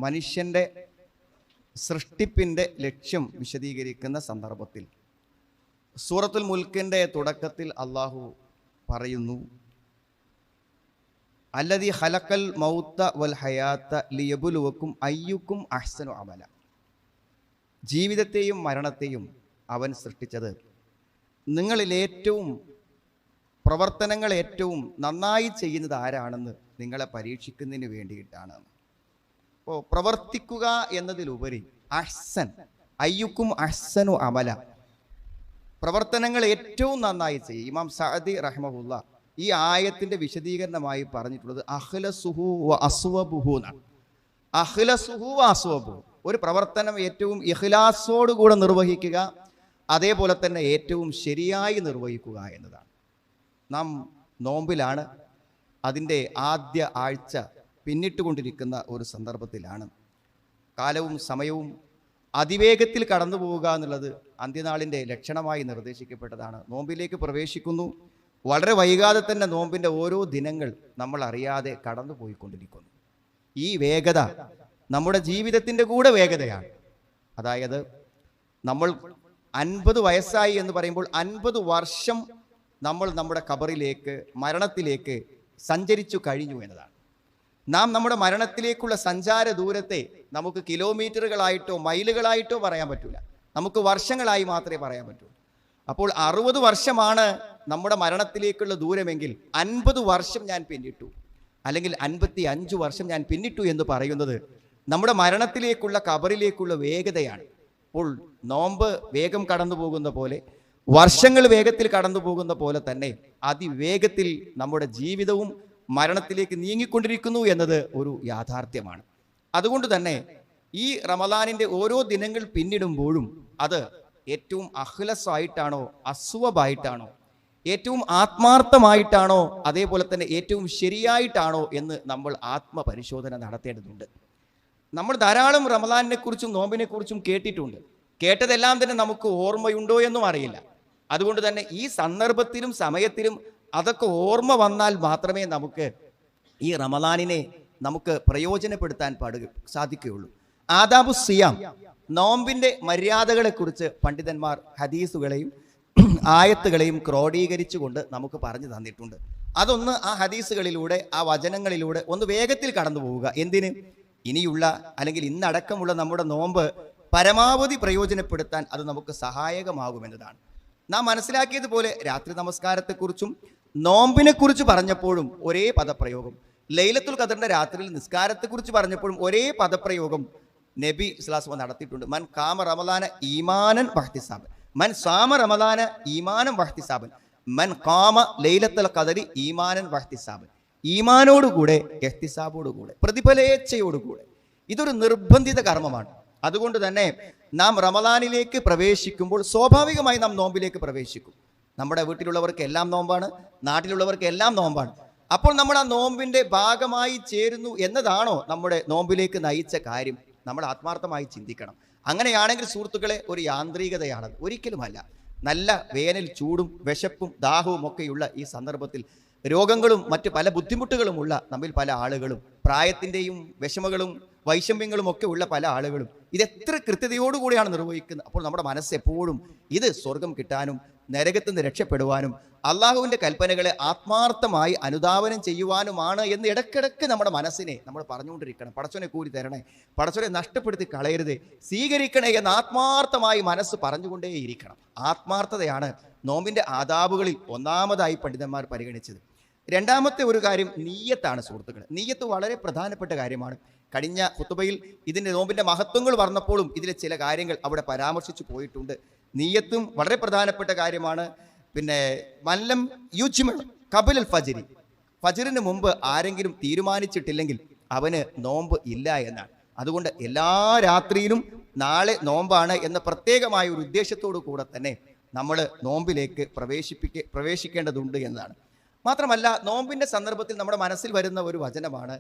മനുഷ്യൻ്റെ സൃഷ്ടിപ്പിൻ്റെ ലക്ഷ്യം വിശദീകരിക്കുന്ന സന്ദർഭത്തിൽ സൂറത്തുൽ മുൽക്കിൻ്റെ തുടക്കത്തിൽ അള്ളാഹു പറയുന്നു, അല്ലദീ ഖലഖൽ മൗത വൽ ഹയാത്ത ലിയബ്ലുവക്കും അയ്യുക്കും അഹ്സനു അമല. ജീവിതത്തെയും മരണത്തെയും അവൻ സൃഷ്ടിച്ചത് നിങ്ങളിൽ പ്രവർത്തനങ്ങൾ ഏറ്റവും നന്നായി ചെയ്യുന്നത് ആരാണെന്ന് നിങ്ങളെ പരീക്ഷിക്കുന്നതിന് വേണ്ടിയിട്ടാണ്. അപ്പോൾ പ്രവർത്തിക്കുക എന്നതിലുപരി അഹ്സൻ, അയ്യുക്കും അഹ്സനു അമല, പ്രവർത്തനങ്ങൾ ഏറ്റവും നന്നായി ചെയ്യും. ഇമാം സഅദി റഹ്മഹുല്ല ഈ ആയത്തിന്റെ വിശദീകരണമായി പറഞ്ഞിട്ടുള്ളത് അഖ്ലസുഹു വ അസ്വബുഹു എന്നാണ്. അഖ്ലസുഹു വ അസ്വബുഹു, ഒരു പ്രവർത്തനം ഏറ്റവും ഇഖ്ലാസോടുകൂടെ നിർവഹിക്കുക, അതേപോലെ തന്നെ ഏറ്റവും ശരിയായി നിർവഹിക്കുക എന്നതാണ്. നാം നോമ്പിലാണ്, അതിൻ്റെ ആദ്യ ആഴ്ച പിന്നിട്ടുകൊണ്ടിരിക്കുന്ന ഒരു സന്ദർഭത്തിലാണ്. കാലവും സമയവും അതിവേഗത്തിൽ കടന്നു പോവുക എന്നുള്ളത് അന്ത്യനാളിൻ്റെ ലക്ഷണമായി നിർദ്ദേശിക്കപ്പെട്ടതാണ്. നോമ്പിലേക്ക് പ്രവേശിക്കുന്നു, വളരെ വൈകാതെ തന്നെ നോമ്പിൻ്റെ ഓരോ ദിനങ്ങൾ നമ്മൾ അറിയാതെ കടന്നു പോയിക്കൊണ്ടിരിക്കുന്നു. ഈ വേഗത നമ്മുടെ ജീവിതത്തിൻ്റെ കൂടെ വേഗതയാണ്. അതായത് നമ്മൾ 50 വയസ്സായി എന്ന് പറയുമ്പോൾ 50 വർഷം നമ്മൾ നമ്മുടെ ഖബറിലേക്ക്, മരണത്തിലേക്ക് സഞ്ചരിച്ചു കഴിഞ്ഞു എന്നതാണ്. നാം നമ്മുടെ മരണത്തിലേക്കുള്ള സഞ്ചാര ദൂരത്തെ നമുക്ക് കിലോമീറ്ററുകളായിട്ടോ മൈലുകളായിട്ടോ പറയാൻ പറ്റില്ല, നമുക്ക് വർഷങ്ങളായി മാത്രമേ പറയാൻ പറ്റൂ. അപ്പോൾ 60 വർഷമാണ് നമ്മുടെ മരണത്തിലേക്കുള്ള ദൂരമെങ്കിൽ 50 വർഷം ഞാൻ പിന്നിട്ടു, അല്ലെങ്കിൽ 55 വർഷം ഞാൻ പിന്നിട്ടു എന്ന് പറയുന്നത് നമ്മുടെ മരണത്തിലേക്കുള്ള ഖബറിലേക്കുള്ള വേഗതയാണ്. അപ്പോൾ നോമ്പ് വേഗം കടന്നു പോകുന്ന പോലെ, വർഷങ്ങൾ വേഗത്തിൽ കടന്നു പോകുന്ന പോലെ തന്നെ അതിവേഗത്തിൽ നമ്മുടെ ജീവിതവും മരണത്തിലേക്ക് നീങ്ങിക്കൊണ്ടിരിക്കുന്നു എന്നത് ഒരു യാഥാർത്ഥ്യമാണ്. അതുകൊണ്ട് തന്നെ ഈ റമദാനിൻ്റെ ഓരോ ദിനങ്ങൾ പിന്നിടുമ്പോഴും അത് ഏറ്റവും അഖ്ലസായിട്ടാണോ അസ്വബായിട്ടാണോ, ഏറ്റവും ആത്മാർത്ഥമായിട്ടാണോ, അതേപോലെ തന്നെ ഏറ്റവും ശരിയായിട്ടാണോ എന്ന് നമ്മൾ ആത്മപരിശോധന നടത്തേണ്ടതുണ്ട്. നമ്മൾ ധാരാളം റമദാനിനെ കുറിച്ചും നോമ്പിനെ കുറിച്ചും കേട്ടിട്ടുണ്ട്. കേട്ടതെല്ലാം തന്നെ നമുക്ക് ഓർമ്മയുണ്ടോ എന്നും അറിയില്ല. അതുകൊണ്ട് തന്നെ ഈ സന്ദർഭത്തിലും സമയത്തിലും അതൊക്കെ ഓർമ്മ വന്നാൽ മാത്രമേ നമുക്ക് ഈ റമദാനിനെ നമുക്ക് പ്രയോജനപ്പെടുത്താൻ സാധിക്കുകയുള്ളൂ. ആദാബു സിയാം, നോമ്പിൻ്റെ മര്യാദകളെക്കുറിച്ച് പണ്ഡിതന്മാർ ഹദീസുകളെയും ആയത്തുകളെയും ക്രോഡീകരിച്ചുകൊണ്ട് നമുക്ക് പറഞ്ഞു തന്നിട്ടുണ്ട്. അതൊന്ന് ആ ഹദീസുകളിലൂടെ, ആ വചനങ്ങളിലൂടെ ഒന്ന് വേഗത്തിൽ കടന്നു പോവുക. എന്തിന്? ഇനിയുള്ള അല്ലെങ്കിൽ ഇന്നടക്കമുള്ള നമ്മുടെ നോമ്പ് പരമാവധി പ്രയോജനപ്പെടുത്താൻ അത് നമുക്ക് സഹായകമാകുമെന്നതാണ്. നാം മനസ്സിലാക്കിയതുപോലെ രാത്രി നമസ്കാരത്തെക്കുറിച്ചും നോമ്പിനെക്കുറിച്ച് പറഞ്ഞപ്പോഴും ഒരേ പദപ്രയോഗം, ലൈലത്തുൽ ഖദറിന്റെ രാത്രിയിൽ നിസ്കാരത്തെക്കുറിച്ച് പറഞ്ഞപ്പോഴും ഒരേ പദപ്രയോഗം നബി സ്വല്ലല്ലാഹു അലൈഹി വസല്ലം നടത്തിയിട്ടുണ്ട്. മൻ ഖാമ റമദാന ഈമാനൻ വഹ്തിസാബൻ, മൻ സാമ റമദാന ഈമാനൻ വഹ്തിസാബൻ, മൻ ഖാമ ലൈലത്തുൽ ഖദരി ഈമാനൻ വഹ്തിസാബൻ. ഈമാനോടുകൂടെ, ഇഹ്തിസാബോടുകൂടെ, പ്രതിഫലേച്ഛയോടുകൂടെ. ഇതൊരു നിർബന്ധിത കർമ്മമാണ്. അതുകൊണ്ട് തന്നെ നാം റമദാനിലേക്ക് പ്രവേശിക്കുമ്പോൾ സ്വാഭാവികമായി നാം നോമ്പിലേക്ക് പ്രവേശിക്കും. നമ്മുടെ വീട്ടിലുള്ളവർക്ക് എല്ലാം നോമ്പാണ്, നാട്ടിലുള്ളവർക്ക് എല്ലാം നോമ്പാണ്. അപ്പോൾ നമ്മൾ ആ നോമ്പിൻ്റെ ഭാഗമായി ചേരുന്നു എന്നതാണോ നമ്മുടെ നോമ്പിലേക്ക് നയിച്ച കാര്യം? നമ്മൾ ആത്മാർത്ഥമായി ചിന്തിക്കണം. അങ്ങനെയാണെങ്കിൽ സുഹൃത്തുക്കളെ, ഒരു യാന്ത്രികതയാണത്, ഒരിക്കലുമല്ല. നല്ല വേനൽ ചൂടും വിശപ്പും ദാഹവും ഒക്കെയുള്ള ഈ സന്ദർഭത്തിൽ രോഗങ്ങളും മറ്റ് പല ബുദ്ധിമുട്ടുകളുമുള്ള നമ്മിൽ പല ആളുകളും, പ്രായത്തിൻ്റെയും വിഷമങ്ങളും വൈഷമ്യങ്ങളും ഒക്കെ ഉള്ള പല ആളുകളും ഇതെത്ര കൃത്യതയോടുകൂടിയാണ് നിർവഹിക്കുന്നത്. അപ്പോൾ നമ്മുടെ മനസ്സ് എപ്പോഴും ഇത് സ്വർഗം കിട്ടാനും നരകത്തിൽ നിന്ന് രക്ഷപ്പെടുവാനും അള്ളാഹുവിൻ്റെ കൽപ്പനകളെ ആത്മാർത്ഥമായി അനുധാവനം ചെയ്യുവാനുമാണ് എന്ന് ഇടയ്ക്കിടയ്ക്ക് നമ്മുടെ മനസ്സിനെ നമ്മൾ പറഞ്ഞുകൊണ്ടിരിക്കണം. പടച്ചോനെ കൂലി തരണേ, പടച്ചോനെ നഷ്ടപ്പെടുത്തി കളയരുത്, സ്വീകരിക്കണേ എന്ന് ആത്മാർത്ഥമായി മനസ്സ് പറഞ്ഞുകൊണ്ടേയിരിക്കണം. ആത്മാർത്ഥതയാണ് നോമ്പിൻ്റെ ആദാബുകളിൽ ഒന്നാമതായി പണ്ഡിതന്മാർ പരിഗണിച്ചത്. രണ്ടാമത്തെ ഒരു കാര്യം നീയത്താണ് സുഹൃത്തുക്കളെ. നീയത്ത് വളരെ പ്രധാനപ്പെട്ട കാര്യമാണ്. കഴിഞ്ഞ ഖുതുബയിൽ ഇതിൻ്റെ നോമ്പിൻ്റെ മഹത്വങ്ങൾ പറഞ്ഞപ്പോഴും ഇതിലെ ചില കാര്യങ്ങൾ അവിടെ പരാമർശിച്ചു പോയിട്ടുണ്ട്. നീയത്തും വളരെ പ്രധാനപ്പെട്ട കാര്യമാണ്. പിന്നെ മല്ലം യുജ്മ ഖബലൽ ഫജ്രി, ഫജ്റിന് മുമ്പ് ആരെങ്കിലും തീരുമാനിച്ചിട്ടില്ലെങ്കിൽ അവന് നോമ്പ് ഇല്ല എന്നാണ്. അതുകൊണ്ട് എല്ലാ രാത്രിയിലും നാളെ നോമ്പാണ് എന്ന പ്രത്യേകമായ ഒരു ഉദ്ദേശത്തോടു കൂടെ തന്നെ നമ്മൾ നോമ്പിലേക്ക് പ്രവേശിക്കേണ്ടതുണ്ട് എന്നതാണ്. മാത്രമല്ല, നോമ്പിൻ്റെ സന്ദർഭത്തിൽ നമ്മുടെ മനസ്സിൽ വരുന്ന ഒരു വചനമാണ്,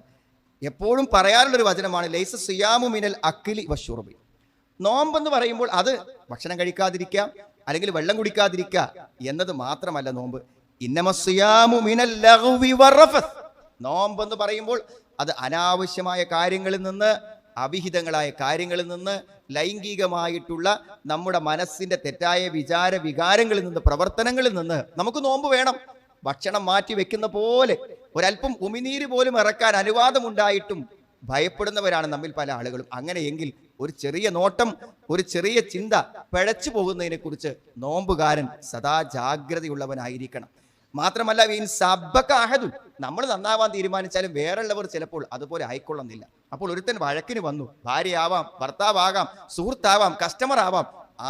എപ്പോഴും പറയാറുള്ളൊരു വചനമാണ്, ലൈസ സിയാമു മിനൽ അക്ലി വശുർബി. നോമ്പെന്ന് പറയുമ്പോൾ അത് ഭക്ഷണം കഴിക്കാതിരിക്കുക അല്ലെങ്കിൽ വെള്ളം കുടിക്കാതിരിക്കുക എന്നത് മാത്രമല്ല നോമ്പ്. ഇന്നമ സിയാമു മിനൽ ലഗ്വി വറഫസ്. നോമ്പെന്ന് പറയുമ്പോൾ അത് അനാവശ്യമായ കാര്യങ്ങളിൽ നിന്ന്, അവിഹിതങ്ങളായ കാര്യങ്ങളിൽ നിന്ന്, ലൈംഗികമായിട്ടുള്ള നമ്മുടെ മനസ്സിന്റെ തെറ്റായ വികാരങ്ങളിൽ നിന്ന്, പ്രവർത്തനങ്ങളിൽ നിന്ന് നമുക്ക് നോമ്പ് വേണം. ഭക്ഷണം മാറ്റി വെക്കുന്ന പോലെ ഒരല്പം ഉമിനീര് പോലും ഇറക്കാൻ അനുവാദമുണ്ടായിട്ടും ഭയപ്പെടുന്നവരാണ് നമ്മിൽ പല ആളുകളും. അങ്ങനെയെങ്കിൽ ഒരു ചെറിയ നോട്ടം, ഒരു ചെറിയ ചിന്ത പിഴച്ചു പോകുന്നതിനെ കുറിച്ച് നോമ്പുകാരൻ സദാ ജാഗ്രതയുള്ളവനായിരിക്കണം. മാത്രമല്ല, നമ്മൾ നന്നാവാൻ തീരുമാനിച്ചാലും വേറുള്ളവർ ചിലപ്പോൾ അതുപോലെ ആയിക്കൊള്ളുന്നില്ല. അപ്പോൾ ഒരുത്തൻ വഴക്കിന് വന്നു, ഭാര്യയാവാം, ഭർത്താവാകാം, സുഹൃത്താവാം, കസ്റ്റമർ ആവാം,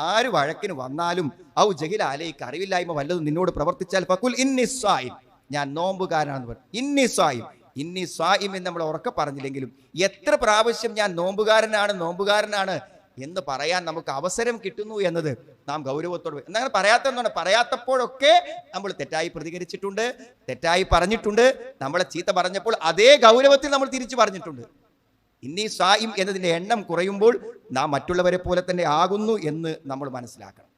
ആര് വഴക്കിന് വന്നാലും ഔ ജഹില അലൈക്ക്, അറിവില്ലായ്മ വല്ലതും നിന്നോട് പ്രവർത്തിച്ചാൽ ഫഖുൽ ഇന്നി സ്വായിം, ഞാൻ നോമ്പുകാരനാണെന്ന് പറഞ്ഞു. ഇന്നി സ്വായിം, ഇന്നി സ്വായിം എന്ന് നമ്മൾ ഉറക്കെ പറഞ്ഞില്ലെങ്കിലും എത്ര പ്രാവശ്യം ഞാൻ നോമ്പുകാരനാണ് എന്ന് പറയാൻ നമുക്ക് അവസരം കിട്ടുന്നു എന്നത് നാം ഗൗരവത്തോടെ, എന്നാൽ പറയാത്തതാണ്. പറയാത്തപ്പോഴൊക്കെ നമ്മൾ തെറ്റായി പ്രതികരിച്ചിട്ടുണ്ട്, തെറ്റായി പറഞ്ഞിട്ടുണ്ട്. നമ്മളെ ചീത്ത പറഞ്ഞപ്പോൾ അതേ ഗൗരവത്തിൽ നമ്മൾ തിരിച്ചു പറഞ്ഞിട്ടുണ്ട്. ഇന്നി സ്വായിം എന്നതിൻ്റെ എണ്ണം കുറയുമ്പോൾ നാം മറ്റുള്ളവരെ പോലെ തന്നെ ആകുന്നു എന്ന് നമ്മൾ മനസ്സിലാക്കണം.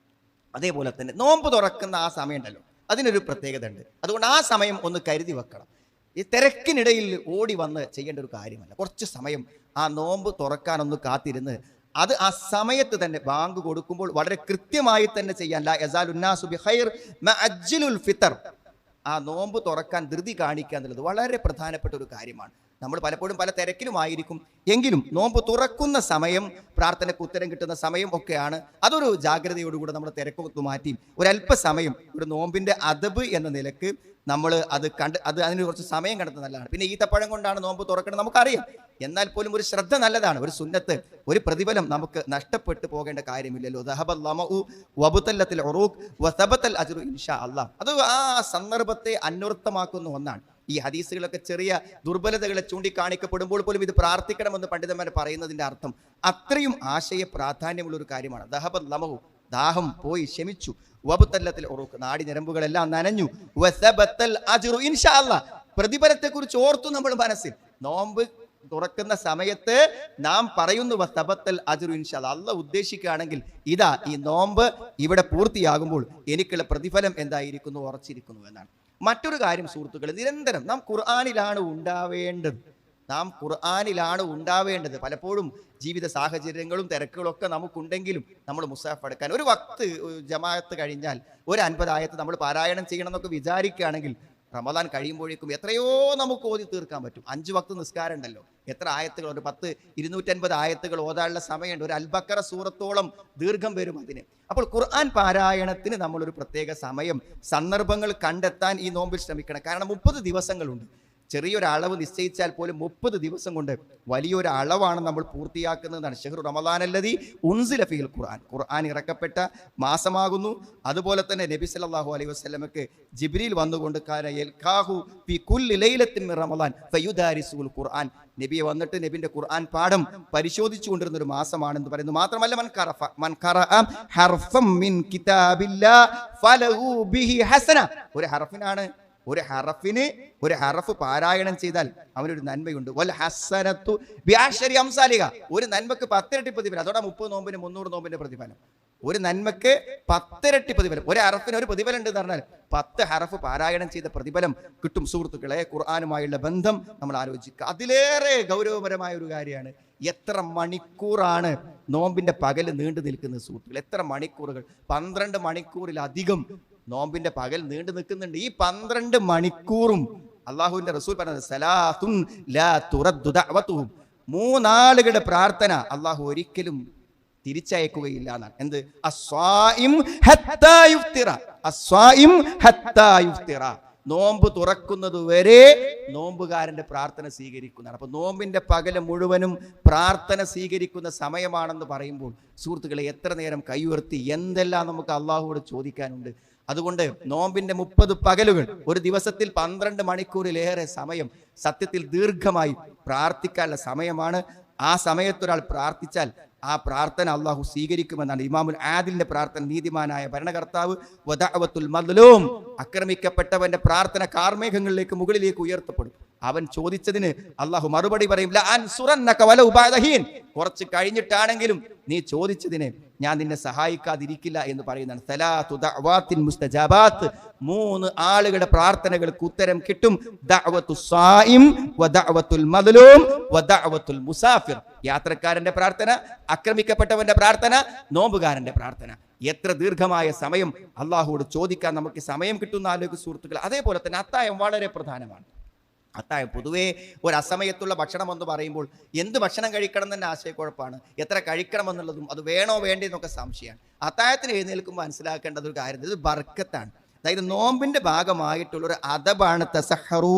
അതേപോലെ തന്നെ നോമ്പ് തുറക്കുന്ന ആ സമയം ഉണ്ടല്ലോ, അതിനൊരു പ്രത്യേകത ഉണ്ട്. അതുകൊണ്ട് ആ സമയം ഒന്ന് കരുതി വെക്കണം. ഈ തിരക്കിനിടയിൽ ഓടി വന്ന് ചെയ്യേണ്ട ഒരു കാര്യമല്ല. കുറച്ച് സമയം ആ നോമ്പ് തുറക്കാനൊന്ന് കാത്തിരുന്ന് അത് ആ സമയത്ത് തന്നെ ബാങ്ക് കൊടുക്കുമ്പോൾ വളരെ കൃത്യമായി തന്നെ ചെയ്യാൻ. ലാ യസാലുന്നാസു ബിഖൈർ മഅജ്ജിലുൽ ഫിത്ർ, ആ നോമ്പ് തുറക്കാൻ ധൃതി കാണിക്കുക എന്നുള്ളത് വളരെ പ്രധാനപ്പെട്ട ഒരു കാര്യമാണ്. നമ്മൾ പലപ്പോഴും പല തിരക്കിലുമായിരിക്കും, എങ്കിലും നോമ്പ് തുറക്കുന്ന സമയം, പ്രാർത്ഥനയ്ക്ക് ഉത്തരം കിട്ടുന്ന സമയം ഒക്കെയാണ്. അതൊരു ജാഗ്രതയോടുകൂടെ നമ്മൾ തിരക്കൊത്തു മാറ്റി ഒരല്പസമയം ഒരു നോമ്പിന്റെ അദബ് എന്ന നിലക്ക് നമ്മൾ അതിന് കുറച്ച് സമയം കണ്ടെത്തുന്നത് നല്ലതാണ്. പിന്നെ ഈത്തപ്പഴം കൊണ്ടാണ് നോമ്പ് തുറക്കുന്നത് നമുക്കറിയാം. എന്നാൽ പോലും ഒരു ശ്രദ്ധ നല്ലതാണ്. ഒരു സുന്നത്ത്, ഒരു പ്രതിഫലം നമുക്ക് നഷ്ടപ്പെട്ടു പോകേണ്ട കാര്യമില്ലല്ലോ. അത് ആ സന്ദർഭത്തെ അന്വർത്ഥമാക്കുന്ന ഒന്നാണ്. ഈ ഹദീസുകളൊക്കെ ചെറിയ ദുർബലതകളെ ചൂണ്ടിക്കാണിക്കപ്പെടുമ്പോൾ പോലും ഇത് പ്രാർത്ഥിക്കണമെന്ന് പണ്ഡിതന്മാർ പറയുന്നതിന്റെ അർത്ഥം അത്രയും ആശയ പ്രാധാന്യമുള്ള ഒരു കാര്യമാണ്. ദഹബൽ ലമഹു, ദാഹം പോയി ശമിച്ചു. വബുത്തല്ലത്തിൽ ഉറൂഖ്, നാടി ഞരമ്പുകളെല്ലാം നനഞ്ഞു. വസബത്തൽ അജ്റു ഇൻഷാ അല്ലാഹ്, പ്രതിഫലത്തെക്കുറിച്ച് ഓർത്തു നമ്മൾ മനസ്സിൽ. നോമ്പ് തുറക്കുന്ന സമയത്ത് നാം പറയുന്നു വസബത്തൽ അജ്റു ഇൻഷാ അല്ലാഹ്, അല്ലാഹ് ഉദ്ദേശിക്കുകയാണെങ്കിൽ ഇതാ ഈ നോമ്പ് ഇവിടെ പൂർത്തിയാകുമ്പോൾ എനിക്കുള്ള പ്രതിഫലം എന്തായിരിക്കുന്നു, ഉറച്ചിരിക്കുന്നു എന്നാണ്. മറ്റൊരു കാര്യം സുഹൃത്തുക്കളെ, നിരന്തരം നാം ഖുർആനിലാണ് ഉണ്ടാവേണ്ടത്. പലപ്പോഴും ജീവിത സാഹചര്യങ്ങളും തിരക്കുകളും ഒക്കെ നമുക്കുണ്ടെങ്കിലും നമ്മൾ മുസാഫ് എടുക്കാൻ ഒരു വക്ത് ജമാഅത്ത് കഴിഞ്ഞാൽ ഒരു 50 ആയത്ത് നമ്മൾ പാരായണം ചെയ്യണം എന്നൊക്കെ വിചാരിക്കുകയാണെങ്കിൽ റമദാൻ കഴിയുമ്പോഴേക്കും എത്രയോ നമുക്ക് ഓതി തീർക്കാൻ പറ്റും. 5 വക്ത് നിസ്കാരം ഉണ്ടല്ലോ, എത്ര ആയത്തുകൾ, ഒരു 250 ആയത്തുകൾ ഓതാനുള്ള സമയമുണ്ട്. ഒരു അൽബക്കറ സൂറത്തോളം ദീർഘം വരും അതിന്. അപ്പോൾ ഖുർആൻ പാരായണത്തിന് നമ്മളൊരു പ്രത്യേക സമയം, സന്ദർഭങ്ങൾ കണ്ടെത്താൻ ഈ നോമ്പിൽ ശ്രമിക്കണം. കാരണം 30 ദിവസങ്ങളുണ്ട്. ചെറിയൊരളവ് നിശ്ചയിച്ചാൽ പോലും 30 ദിവസം കൊണ്ട് വലിയൊരു അളവാണ് നമ്മൾ പൂർത്തിയാക്കുന്നതാണ്. ഷഹ്റു റമളാനല്ലദീ ഉൻസില ഫീഹിൽ ഖുർആൻ, ഖുർആൻ ഇറക്കപ്പെട്ട മാസമാകുന്നു. അതുപോലെ തന്നെ നബി സല്ലല്ലാഹു അലൈഹി വസല്ലമക്ക് ജിബ്രീൽ വന്നുകൊണ്ട് കാന യൽഖാഹു ഫീ കുല്ലി ലൈലത്തിൻ മിൻ റമളാൻ ഫയുദാരിസുൽ ഖുർആൻ, നബിയെ വന്നിട്ട് നബിന്റെ ഖുർആൻ പാഠം പരിശോധിച്ചു കൊണ്ടിരുന്ന ഒരു മാസമാണെന്ന് പറയുന്നു. മാത്രമല്ല മൻ ഖറഅ ഹർഫൻ മിൻ കിതാബില്ലാഹ് ഫലഹു ബിഹി ഹസന, ഒരു ഹറഫ് പാരായണം ചെയ്താൽ അവനൊരു നന്മയുണ്ട്. വൽ ഹസനത്തു ബിഅശ്രി അംസാലിഹ, ഒരു നന്മക്ക് 10 ഇരട്ടി പ്രതിഫലം. അതോടെ 30 നോമ്പിന് 300 നോമ്പിന്റെ പ്രതിഫലം. ഒരു നന്മക്ക് 10 ഇരട്ടി പ്രതിഫലം. ഒരു ഹറഫിന് ഒരു പ്രതിഫലം ഉണ്ട് എന്ന് പറഞ്ഞാൽ 10 ഹറഫ് പാരായണം ചെയ്ത പ്രതിഫലം കിട്ടും. സുഹൃത്തുക്കളെ, ഖുർആനുമായുള്ള ബന്ധം നമ്മൾ ആലോചിക്കുക. അതിലേറെ ഗൗരവപരമായ ഒരു കാര്യമാണ് എത്ര മണിക്കൂറാണ് നോമ്പിന്റെ പകല് നീണ്ടു നിൽക്കുന്നത്. സുഹൃത്തുക്കൾ, എത്ര മണിക്കൂറുകൾ, 12 മണിക്കൂറിലധികം നോമ്പിന്റെ പകൽ നീണ്ടു നിൽക്കുന്നുണ്ട്. ഈ 12 മണിക്കൂറും അള്ളാഹുവിന്റെ റസൂൽ പറഞ്ഞത് സലാത്തുൻ ലാ തുറദ്ദു ദഅവതുഹും, 3 ആളുകളുടെ പ്രാർത്ഥന അള്ളാഹു ഒരിക്കലും തിരിച്ചയക്കുകയില്ല എന്നാണ്. എന്ത്? അസ്വായിം ഹത്താ യുഫ്തിറ, അസ്വായിം ഹത്താ യുഫ്തിറ, നോമ്പ് തുറക്കുന്നത് വരെ നോമ്പുകാരന്റെ പ്രാർത്ഥന സ്വീകരിക്കുന്നതാണ്. അപ്പൊ നോമ്പിന്റെ പകല് മുഴുവനും പ്രാർത്ഥന സ്വീകരിക്കുന്ന സമയമാണെന്ന് പറയുമ്പോൾ സുഹൃത്തുക്കളെ, എത്ര നേരം കൈ ഉയർത്തി എന്തെല്ലാം നമുക്ക് അള്ളാഹുവോട് ചോദിക്കാനുണ്ട്. അതുകൊണ്ട് നോമ്പിന്റെ 30 പകലുകൾ, ഒരു ദിവസത്തിൽ 12 മണിക്കൂറിലേറെ സമയം സത്യത്തിൽ ദീർഘമായി പ്രാർത്ഥിക്കാനുള്ള സമയമാണ്. ആ സമയത്തൊരാൾ പ്രാർത്ഥിച്ചാൽ ആ പ്രാർത്ഥന അള്ളാഹു സ്വീകരിക്കുമെന്നാണ് ഇമാമുൽ ആദിലിന്റെ പ്രാർത്ഥന. നീതിമാനായ ഭരണകർത്താവ് വദഅവത്തുൽ മദ്ലൂം, ആക്രമിക്കപ്പെട്ടവന്റെ പ്രാർത്ഥന കാർമേഘങ്ങളിലേക്ക് മുകളിലേക്ക് ഉയർത്തപ്പെടും. അവൻ ചോദിച്ചതിന് അള്ളാഹു മറുപടി പറയും, ല അൻസുറന്നക വലൗ ബഅദ ഹീൻ, കുറച്ച് കഴിഞ്ഞിട്ടാണെങ്കിലും നീ ചോദിച്ചതിനെ ഞാൻ നിന്നെ സഹായിക്കാതിരിക്കില്ല എന്ന് പറയുന്നതാണ്. സലാത്തു ദഅവാത്തിൻ മുസ്തജാബാത്ത്, 3 ആളുകളുടെ പ്രാർത്ഥനകൾക്ക് ഉത്തരം കിട്ടും. ദഅവത്തു സ്വായിം വ ദഅവത്തുൽ മദ്ലൂം വ ദഅവത്തുൽ മുസാഫിർ. യാത്രക്കാരന്റെ പ്രാർത്ഥന, ആക്രമിക്കപ്പെട്ടവന്റെ പ്രാർത്ഥന, നോമ്പുകാരന്റെ പ്രാർത്ഥന. എത്ര ദീർഘമായ സമയം അള്ളാഹുവോട് ചോദിക്കാൻ നമുക്ക് സമയം കിട്ടുന്ന ആലോചിക്കുന്ന സുഹൃത്തുക്കൾ. അതേപോലെ തന്നെ അത്തായം വളരെ പ്രധാനമാണ്. അത്തായം പൊതുവേ ഒരു അസമയത്തുള്ള ഭക്ഷണം എന്ന് പറയുമ്പോൾ എന്ത് ഭക്ഷണം കഴിക്കണം തന്നെ ആശയക്കുഴപ്പമാണ്. എത്ര കഴിക്കണമെന്നുള്ളതും അത് വേണോ വേണ്ടതെന്നൊക്കെ സംശയമാണ്. അത്തായത്തിന് എഴുന്നേൽക്കുമ്പോൾ മനസ്സിലാക്കേണ്ടത് ഒരു കാര്യം, ഇത് ബർക്കത്താണ്. അതായത് നോമ്പിന്റെ ഭാഗമായിട്ടുള്ള ഒരു അദബാണ്. തസഹറൂ,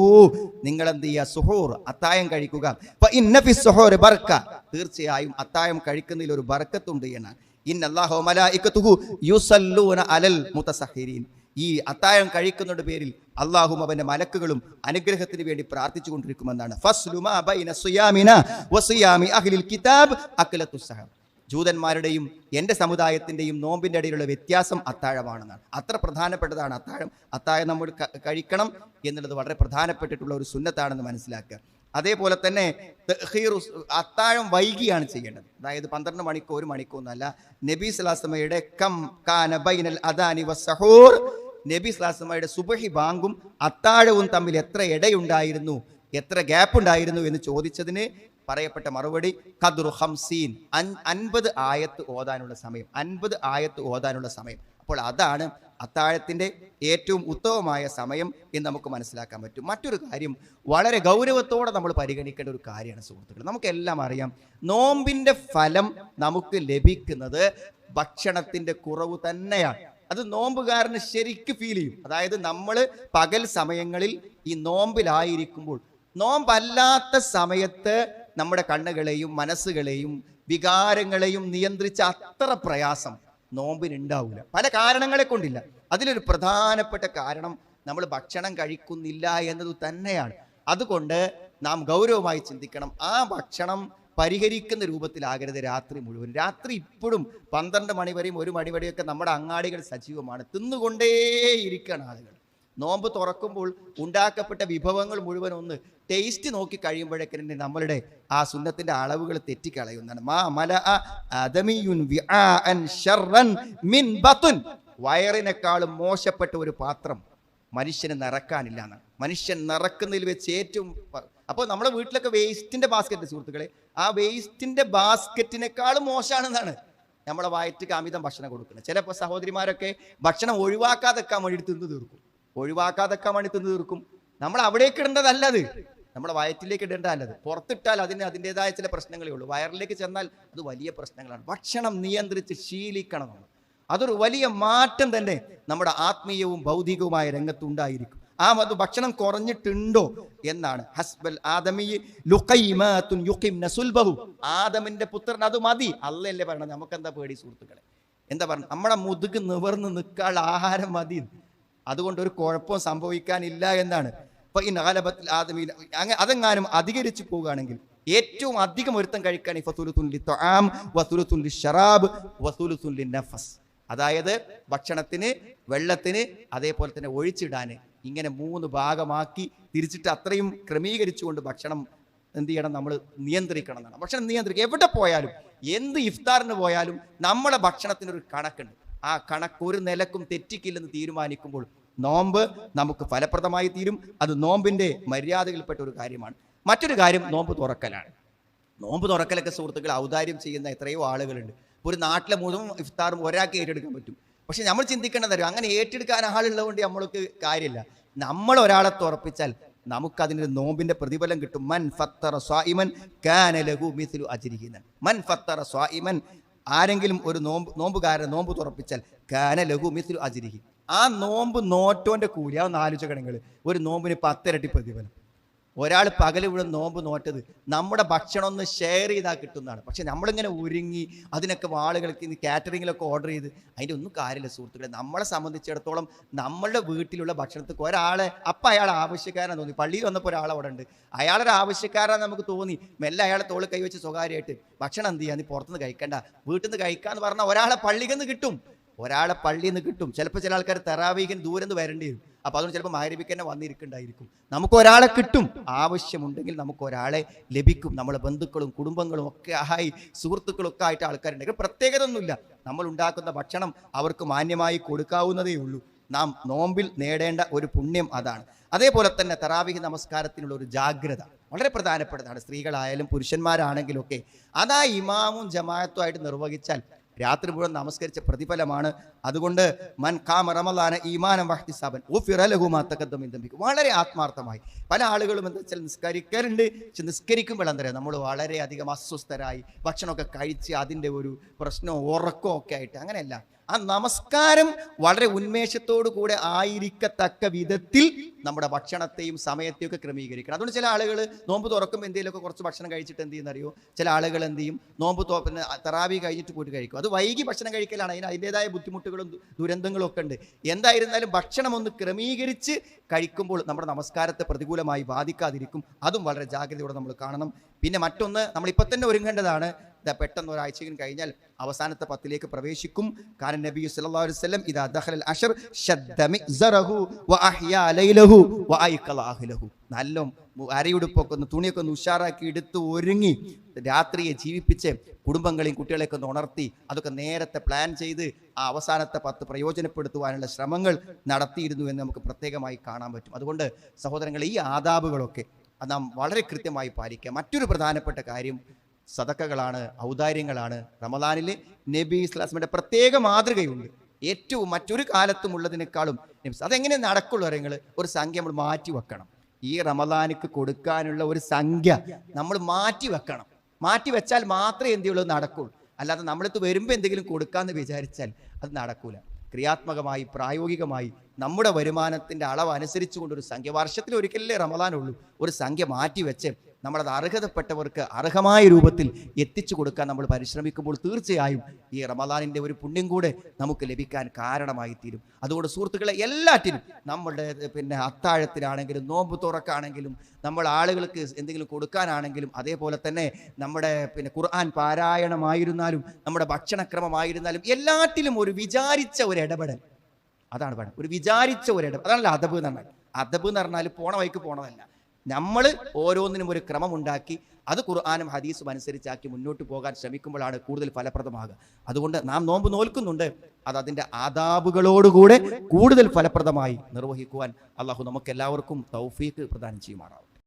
നിങ്ങൾ എന്ത് ചെയ്യുക? സുഹൂർ, അത്തായം കഴിക്കുക. ഇന്ന ഫി സുഹൂർ ബർക്ക, തീർച്ചയായും അത്തായം കഴിക്കുന്നതിൽ ഒരു ബർക്കത്തുണ്ട് എന്നാണ്. ഇന്നല്ലാഹു മലായികതുഹു യുസല്ലൂന അലൽ മുതസഹിരീൻ. ഈ അത്തായം കഴിക്കുന്നതിന്റെ പേരിൽ അള്ളാഹും അവന്റെ മലക്കുകളും അനുഗ്രഹത്തിന് വേണ്ടി പ്രാർത്ഥിച്ചു കൊണ്ടിരിക്കുമെന്നാണ്. ഫസ്ലു മാ ബൈന സിയാമിനാ വസിയാമി അഹ്ലിൽ കിതാബ് അക്ലത്തുസ് സഹർ. ജൂതന്മാരുടെയും എൻ്റെ സമുദായത്തിൻ്റെയും നോമ്പിൻ്റെ ഇടയിലുള്ള വ്യത്യാസം അത്താഴമാണെന്നാണ്. അത്ര പ്രധാനപ്പെട്ടതാണ് അത്താഴം. അത്താഴം നമ്മൾ കഴിക്കണം എന്നുള്ളത് വളരെ പ്രധാനപ്പെട്ടിട്ടുള്ള ഒരു സുന്നത്താണെന്ന് മനസ്സിലാക്കുക. അതേപോലെ തന്നെ അത്താഴം വൈകിയാണ് ചെയ്യേണ്ടത്. അതായത് 12 മണിക്കോ 1 മണിക്കോ ഒന്നല്ല. നബി സ്വല്ലല്ലാഹു അലൈഹി വസല്ലമയുടെ കം കാന ബൈനൽ അദാനി വസ്സഹൂർ, നബി സ്വല്ലല്ലാഹു അലൈഹി വസല്ലമയുടെ സുബഹി ബാങ്കും അത്താഴവും തമ്മിൽ എത്ര ഇടയുണ്ടായിരുന്നു, എത്ര ഗ്യാപ്പ് ഉണ്ടായിരുന്നു എന്ന് ചോദിച്ചതിന് പറയപ്പെട്ട മറുപടി ഖദ്റു 50, 50 ആയത്ത് ഓതാനുള്ള സമയം, 50 ആയത്ത് ഓതാനുള്ള സമയം. അപ്പോൾ അതാണ് അത്താഴത്തിൻ്റെ ഏറ്റവും ഉത്തമമായ സമയം എന്ന് നമുക്ക് മനസ്സിലാക്കാൻ പറ്റും. മറ്റൊരു കാര്യം വളരെ ഗൗരവത്തോടെ നമ്മൾ പരിഗണിക്കേണ്ട ഒരു കാര്യമാണ് സുഹൃത്തുക്കൾ. നമുക്കെല്ലാം അറിയാം, നോമ്പിൻ്റെ ഫലം നമുക്ക് ലഭിക്കുന്നത് ഭക്ഷണത്തിൻ്റെ കുറവ് തന്നെയാണ്. അത് നോമ്പുകാരന് ശരിക്കും ഫീൽ ചെയ്യും. അതായത് നമ്മൾ പകൽ സമയങ്ങളിൽ ഈ നോമ്പിലായിരിക്കുമ്പോൾ, നോമ്പല്ലാത്ത സമയത്ത് നമ്മുടെ കണ്ണുകളെയും മനസ്സുകളെയും വികാരങ്ങളെയും നിയന്ത്രിച്ച അത്ര പ്രയാസം നോമ്പിനുണ്ടാവില്ല. പല കാരണങ്ങളെ കൊണ്ടില്ല. അതിലൊരു പ്രധാനപ്പെട്ട കാരണം നമ്മൾ ഭക്ഷണം കഴിക്കുന്നില്ല എന്നത് തന്നെയാണ്. അതുകൊണ്ട് നാം ഗൗരവമായി ചിന്തിക്കണം. ആ ഭക്ഷണം പരിഹരിക്കുന്ന രൂപത്തിലാകരുത് രാത്രി മുഴുവൻ. രാത്രി ഇപ്പോഴും 12 മണി വരെയും 1 മണി വരെയൊക്കെ നമ്മുടെ അങ്ങാടികൾ സജീവമാണ്. തിന്നുകൊണ്ടേയിരിക്കുകയാണ് ആളുകൾ. നോമ്പ് തുറക്കുമ്പോൾ ഉണ്ടാക്കപ്പെട്ട വിഭവങ്ങൾ മുഴുവൻ ഒന്ന് ടേസ്റ്റ് നോക്കി കഴിയുമ്പോഴേക്കും നമ്മളുടെ ആ സുന്നത്തിന്റെ അളവുകൾ തെറ്റിക്കളയുന്നതാണ്. വയറിനേക്കാളും മോശപ്പെട്ട ഒരു പാത്രം മനുഷ്യന് നിറക്കാനില്ല എന്നാണ്. മനുഷ്യൻ നിറക്കുന്നതിൽ വെച്ച് ഏറ്റവും, അപ്പോൾ നമ്മുടെ വീട്ടിലൊക്കെ വേസ്റ്റിന്റെ ബാസ്ക്കറ്റ് സുഹൃത്തുക്കളെ, ആ വേസ്റ്റിന്റെ ബാസ്ക്കറ്റിനേക്കാളും മോശമാണെന്നാണ് നമ്മളെ വയറ്റിക്ക് അമിതം ഭക്ഷണം കൊടുക്കുന്നത്. ചിലപ്പോൾ സഹോദരിമാരൊക്കെ ഭക്ഷണം ഒഴിവാക്കാതെക്കാൻ വേണ്ടി തിന്നു തീർക്കും. നമ്മൾ അവിടേക്ക് ഇടേണ്ടതല്ലത്, നമ്മുടെ വയറ്റിലേക്ക് ഇടേണ്ടതല്ലത്. പുറത്തിട്ടാൽ അതിൻ്റെതായ ചില പ്രശ്നങ്ങളേ ഉള്ളൂ. വയറിലേക്ക് ചെന്നാൽ അത് വലിയ പ്രശ്നങ്ങളാണ്. ഭക്ഷണം നിയന്ത്രിച്ച് ശീലിക്കണം നമ്മൾ. അതൊരു വലിയ മാറ്റം തന്നെ നമ്മുടെ ആത്മീയവും ഭൗതികവുമായ രംഗത്തുണ്ടായിരിക്കും. അത് ഭക്ഷണം കുറഞ്ഞിട്ടുണ്ടോ എന്നാണ്. ഹസ്ബൽ ആദമി ലുഖൈമാതുൻ യുഖിംന സുൽബഹു, ആദമിന്റെ പുത്രൻ അത് മതി. അല്ലല്ലേ പറയണത്. നമുക്കെന്താ പേടി സുഹൃത്തുക്കളെ? എന്താ പറഞ്ഞത്? നമ്മുടെ മുതുക് നിവർന്ന് നിൽക്കാനുള്ള ആഹാരം മതി. അതുകൊണ്ട് ഒരു കുഴപ്പവും സംഭവിക്കാനില്ല എന്നാണ്. അതെങ്ങാനും അധികരിച്ചു പോവുകയാണെങ്കിൽ ഏറ്റവും അധികം ഒരുത്തം കഴിക്കാൻ അതായത് ഭക്ഷണത്തിന്, വെള്ളത്തിന്, അതേപോലെ തന്നെ ഒഴിച്ചിടാന്, ഇങ്ങനെ 3 ഭാഗമാക്കി തിരിച്ചിട്ട് അത്രയും ക്രമീകരിച്ചുകൊണ്ട് ഭക്ഷണം എന്ത് ചെയ്യണം? നമ്മൾ നിയന്ത്രിക്കണം എന്നാണ്. ഭക്ഷണം നിയന്ത്രിക്കുക. എവിടെ പോയാലും, എന്ത് ഇഫ്താറിന് പോയാലും നമ്മുടെ ഭക്ഷണത്തിനൊരു കണക്കുണ്ട്. ആ കണക്ക് ഒരു നിലക്കും തെറ്റിക്കില്ലെന്ന് തീരുമാനിക്കുമ്പോൾ നോമ്പ് നമുക്ക് ഫലപ്രദമായി തീരും. അത് നോമ്പിന്റെ മര്യാദകളിൽപ്പെട്ട ഒരു കാര്യമാണ്. മറ്റൊരു കാര്യം നോമ്പ് തുറക്കലാണ്. നോമ്പ് തുറക്കലൊക്കെ സുഹൃത്തുക്കൾ ഔദാര്യം ചെയ്യുന്ന എത്രയോ ആളുകളുണ്ട്. ഒരു നാട്ടിലെ മുഴുവൻ ഇഫ്താറും ഒരാൾക്ക് ഏറ്റെടുക്കാൻ പറ്റും. പക്ഷെ നമ്മൾ ചിന്തിക്കേണ്ടത് അങ്ങനെ ഏറ്റെടുക്കാൻ ആളുള്ളതുകൊണ്ട് നമ്മൾക്ക് കാര്യമില്ല. നമ്മൾ ഒരാളെ തുറപ്പിച്ചാൽ നമുക്കതിനൊരു നോമ്പിന്റെ പ്രതിഫലം കിട്ടും. മൻ ഫത്തറ സ്വായിമൻ കാന ലഹു മിസ്ലു അജ്രിഹി. മൻ ഫത്തറ സ്വായിമൻ, ആരെങ്കിലും ഒരു നോമ്പുകാരൻ നോമ്പ് തുറപ്പിച്ചാൽ കാന ലഹു മിസ്ലു അജ്രിഹി, ആ നോമ്പ് നോറ്റോന്റെ കൂലി. ആ 4 ചകടങ്ങൾ, ഒരു നോമ്പിന് 10 ഇരട്ടി പ്രതിഫലം. ഒരാൾ പകൽ ഇവിടെ നോമ്പ് നോറ്റത് നമ്മുടെ ഭക്ഷണം ഒന്ന് ഷെയർ ചെയ്താൽ കിട്ടുന്നതാണ്. പക്ഷെ നമ്മളിങ്ങനെ ഒരുങ്ങി അതിനൊക്കെ ആളുകൾക്ക് കാറ്ററിങ്ങിലൊക്കെ ഓർഡർ ചെയ്ത് അതിൻ്റെ ഒന്നും കാര്യമില്ല സുഹൃത്തുക്കളെ. നമ്മളെ സംബന്ധിച്ചിടത്തോളം നമ്മളുടെ വീട്ടിലുള്ള ഭക്ഷണത്തിക്ക് ഒരാളെ അപ്പം അയാൾ ആവശ്യക്കാരാന്ന് തോന്നി. പള്ളിയിൽ വന്നപ്പോൾ ഒരാൾ അവിടെ ഉണ്ട്, അയാളൊരു ആവശ്യക്കാരാന്ന് നമുക്ക് തോന്നി. മെല്ലെ അയാളെ തോളിൽ കൈവച്ച് സ്വകാര്യമായിട്ട് ഭക്ഷണം എന്ത് ചെയ്യാൻ, നീ പുറത്തുനിന്ന് കഴിക്കണ്ട, വീട്ടിൽ നിന്ന് കഴിക്കാന്ന് പറഞ്ഞാൽ ഒരാളെ പള്ളിയിൽ നിന്ന് കിട്ടും. ഒരാളെ പള്ളിയിൽ നിന്ന് കിട്ടും. ചിലപ്പോൾ ചില ആൾക്കാർ തറാവീഹിന് ദൂരം നിന്ന് വരേണ്ടി വരും. അപ്പോൾ അതുകൊണ്ട് ചിലപ്പോൾ മഗ്‌രിബിക്ക് തന്നെ വന്നിരിക്കുന്നുണ്ടായിരിക്കും. നമുക്ക് ഒരാളെ കിട്ടും, ആവശ്യമുണ്ടെങ്കിൽ നമുക്ക് ഒരാളെ ലഭിക്കും. നമ്മളെ ബന്ധുക്കളും കുടുംബങ്ങളും ഒക്കെ ആയി സുഹൃത്തുക്കളും ഒക്കെ ആയിട്ട് ആൾക്കാരുണ്ടെങ്കിൽ പ്രത്യേകത ഒന്നുമില്ല. നമ്മൾ ഉണ്ടാക്കുന്ന ഭക്ഷണം അവർക്ക് മാന്യമായി കൊടുക്കാവുന്നതേ ഉള്ളൂ. നാം നോമ്പിൽ നേടേണ്ട ഒരു പുണ്യം അതാണ്. അതേപോലെ തന്നെ തറാവീഹ് നമസ്കാരത്തിനുള്ള ഒരു ജാഗ്രത വളരെ പ്രധാനപ്പെട്ടതാണ്. സ്ത്രീകളായാലും പുരുഷന്മാരാണെങ്കിലും ഒക്കെ അതാ ഇമാമും ജമാഅത്തുമായിട്ട് നിർവഹിച്ചാൽ രാത്രി മുഴുവൻ നമസ്കരിച്ച പ്രതിഫലമാണ്. അതുകൊണ്ട് മൻ ഖാമ റമളാന ഈമാനൻ വഹ്തിസാബൻ ഗുഫിറ ലഹു മാ തഖദ്ദമ മിൻ ദംബിഹി. വളരെ ആത്മാർത്ഥമായി പല ആളുകളും എന്താ വെച്ചാൽ നിസ്കരിക്കാറുണ്ട്. പക്ഷെ നിസ്കരിക്കുമ്പോൾ എന്താ പറയുക, നമ്മൾ വളരെയധികം അസ്വസ്ഥരായി ഭക്ഷണമൊക്കെ കഴിച്ച് അതിൻ്റെ ഒരു പ്രശ്നവും ഉറക്കവും ഒക്കെ ആയിട്ട്. അങ്ങനെയല്ല, ആ നമസ്കാരം വളരെ ഉന്മേഷത്തോടു കൂടെ ആയിരിക്കത്തക്ക വിധത്തിൽ നമ്മുടെ ഭക്ഷണത്തെയും സമയത്തെയും ഒക്കെ ക്രമീകരിക്കണം. അതുകൊണ്ട് ചില ആളുകൾ നോമ്പ് തുറക്കുമ്പോൾ എന്തെങ്കിലുമൊക്കെ കുറച്ച് ഭക്ഷണം കഴിച്ചിട്ട് എന്ത് ചെയ്യുന്നറിയോ, ചില ആളുകൾ എന്ത് ചെയ്യും, നോമ്പ് പിന്നെ തറാവി കഴിഞ്ഞിട്ട് പോയിട്ട് കഴിക്കും. അത് വൈകി ഭക്ഷണം കഴിക്കലാണ്. അതിൻ്റെതായ ബുദ്ധിമുട്ടുകളും ദുരന്തങ്ങളും ഒക്കെ ഉണ്ട്. എന്തായിരുന്നാലും ഭക്ഷണം ഒന്ന് ക്രമീകരിച്ച് കഴിക്കുമ്പോൾ നമ്മുടെ നമസ്കാരത്തെ പ്രതികൂലമായി ബാധിക്കാതിരിക്കും. അതും വളരെ ജാഗ്രതയോടെ നമ്മൾ കാണണം. പിന്നെ മറ്റൊന്ന്, നമ്മളിപ്പോൾ തന്നെ ഒരുങ്ങേണ്ടതാണ്. പെട്ടെന്ന് ഒരാഴ്ചയും കഴിഞ്ഞാൽ അവസാനത്തെ 10ലേക്ക് പ്രവേശിക്കും. കാരണം നബി സല്ലല്ലാഹു അലൈഹി വസല്ലം ഇദാ ദഖലൽ അശർ ശദ്ദ മിസ്റഹു വഅഹ്യാ ലൈലഹു വഅയ്ഖല അഹ്ലഹു. നല്ല അരയുടുപ്പൊക്കെ ഒന്ന് തുണിയൊക്കെ ഒന്ന് ഉഷാറാക്കി എടുത്ത് ഒരുങ്ങി രാത്രിയെ ജീവിപ്പിച്ച് കുടുംബങ്ങളെയും കുട്ടികളെയൊക്കെ ഒന്ന് ഉണർത്തി അതൊക്കെ നേരത്തെ പ്ലാൻ ചെയ്ത് ആ അവസാനത്തെ 10 പ്രയോജനപ്പെടുത്തുവാനുള്ള ശ്രമങ്ങൾ നടത്തിയിരുന്നു എന്ന് നമുക്ക് പ്രത്യേകമായി കാണാൻ പറ്റും. അതുകൊണ്ട് സഹോദരങ്ങളെ, ഈ ആദാബുകളൊക്കെ നാം വളരെ കൃത്യമായി പാലിക്കുക. മറ്റൊരു പ്രധാനപ്പെട്ട കാര്യം സദക്കകളാണ്, ഔദാര്യങ്ങളാണ്. റമദാനിൽ നബി സ്വല്ലല്ലാഹു പ്രത്യേക മാതൃകയുണ്ട്. ഏറ്റവും മറ്റൊരു കാലത്തും ഉള്ളതിനേക്കാളും അതെങ്ങനെ നടക്കുള്ളൂ അറിയങ്ങൾ, ഒരു സംഖ്യ നമ്മൾ മാറ്റി വെക്കണം. ഈ റമദാനിക്ക് കൊടുക്കാനുള്ള ഒരു സംഖ്യ നമ്മൾ മാറ്റി വെക്കണം. മാറ്റി വെച്ചാൽ മാത്രമേ എന്ത് ചെയ്യുള്ളൂ, നടക്കുള്ളൂ. അല്ലാതെ നമ്മളിത് വരുമ്പോൾ എന്തെങ്കിലും കൊടുക്കാമെന്ന് വിചാരിച്ചാൽ അത് നടക്കൂല. ക്രിയാത്മകമായി പ്രായോഗികമായി നമ്മുടെ വരുമാനത്തിൻ്റെ അളവ് അനുസരിച്ചുകൊണ്ടൊരു സംഖ്യ, വർഷത്തിൽ ഒരിക്കലേ റമദാനുള്ളൂ, ഒരു സംഖ്യ മാറ്റി വെച്ച് നമ്മളത് അർഹതപ്പെട്ടവർക്ക് അർഹമായ രൂപത്തിൽ എത്തിച്ചു കൊടുക്കാൻ നമ്മൾ പരിശ്രമിക്കുമ്പോൾ തീർച്ചയായും ഈ റമദാനിൻ്റെ ഒരു പുണ്യം കൂടെ നമുക്ക് ലഭിക്കാൻ കാരണമായി തീരും. അതുകൊണ്ട് സുഹൃത്തുക്കളെ, എല്ലാറ്റിനും നമ്മളുടെ പിന്നെ അത്താഴത്തിനാണെങ്കിലും നോമ്പ് തുറക്കാണെങ്കിലും നമ്മൾ ആളുകൾക്ക് എന്തെങ്കിലും കൊടുക്കാനാണെങ്കിലും അതേപോലെ തന്നെ നമ്മുടെ പിന്നെ ഖുർആൻ പാരായണമായിരുന്നാലും നമ്മുടെ ഭക്ഷണക്രമമായിരുന്നാലും എല്ലാറ്റിലും ഒരു വിചാരിച്ച ഒരു ഇടപെടൽ, അതാണ് വേണം. ഒരു വിചാരിച്ച ഒരു ഇടപെടൽ, അതാണല്ലോ അദബ് എന്ന് പറഞ്ഞാൽ. അദബ് എന്ന് പറഞ്ഞാൽ പോണ വഴിക്ക് പോണതല്ല. നമ്മൾ ഓരോന്നിനും ഒരു ക്രമമുണ്ടാക്കി അത് ഖുർആനും ഹദീസും അനുസരിച്ചാക്കി മുന്നോട്ട് പോകാൻ ശ്രമിക്കുമ്പോഴാണ് കൂടുതൽ ഫലപ്രദമാകുക. അതുകൊണ്ട് നാം നോമ്പ് നോൽക്കുന്നുണ്ട്, അത് അതിൻ്റെ ആദാബുകളോടുകൂടെ കൂടുതൽ ഫലപ്രദമായി നിർവഹിക്കുവാൻ അള്ളാഹു നമുക്ക് എല്ലാവർക്കും തൗഫീഖ് പ്രദാനം ചെയ്യുമാറാവും.